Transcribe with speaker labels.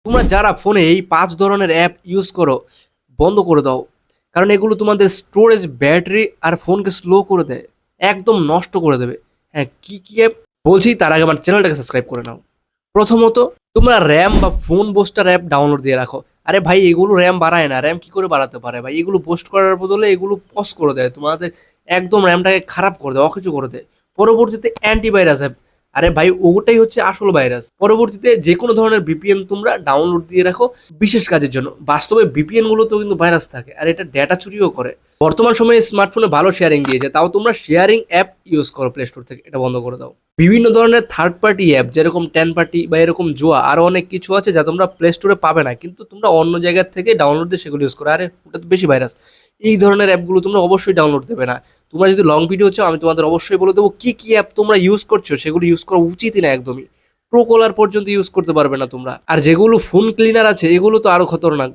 Speaker 1: তোমরা যারা ফোনে এই ৫ ধরনের অ্যাপ ইউজ করো, বন্ধ করে দাও। কারণ এগুলো তোমাদের স্টোরেজ, ব্যাটারি আর ফোনকে স্লো করে দেয়। একদম নষ্ট করে দেবে। হ্যাঁ, কি অ্যাপ বলছি তার আগে আমার চ্যানেলটাকে সাবস্ক্রাইব করে নাও। প্রথমত, তোমরা র‍্যাম বা ফোন বুস্টার অ্যাপ ডাউনলোড দিয়ে রাখো। আরে ভাই, এগুলো র‍্যাম বাড়ায় না। র‍্যাম কি করে বাড়াতে পারে ভাই? এগুলো বুস্ট করার বদলে এগুলো পজ করে দেয়। তোমাদের একদম র‍্যামটাকে খারাপ করে দেয়, অকেজো করে দেয়। পরবর্তীতে অ্যান্টিভাইরাস অ্যাপ। আরে ভাই, ওটাই হচ্ছে আসল ভাইরাস। পরবর্তীতে যেকোনো ধরনের VPN তোমরা ডাউনলোড দিয়ে রাখো বিশেষ কাজের জন্য। বাস্তবে VPN গুলোতেও কিন্তু ভাইরাস থাকে আর এটা ডেটা চুরিও করে। বর্তমান সময়ে স্মার্টফোনে ভালো শেয়ারিং দিয়েছে, তাও তোমরা শেয়ারিং অ্যাপ ইউজ করো প্লে স্টোর থেকে, এটা বন্ধ করে দাও। বিভিন্ন ধরনের থার্ড পার্টি অ্যাপ যেরকম 10 পার্টি বা এরকম জুয়া আরো অনেক কিছু আছে যা তোমরা প্লে স্টোরে পাবে না, কিন্তু তোমরা অন্য জায়গা থেকে ডাউনলোড দিয়ে সেগুলো ইউজ করো। আরে ওটা তো বেশি ভাইরাস। এই ধরনের অ্যাপগুলো তোমরা অবশ্যই ডাউনলোড দেবে না। তোমরা যদি লং ভিডিও চাও, আমি তোমাদের অবশ্যই বলে দেবো কি অ্যাপ তোমরা ইউজ করছো, সেগুলো ইউজ করা উচিতই না একদমই। প্রো কলার পর্যন্ত ইউজ করতে পারবে না তোমরা। আর যেগুলো ফোন ক্লিনার আছে এগুলো তো আরো খতরনাক।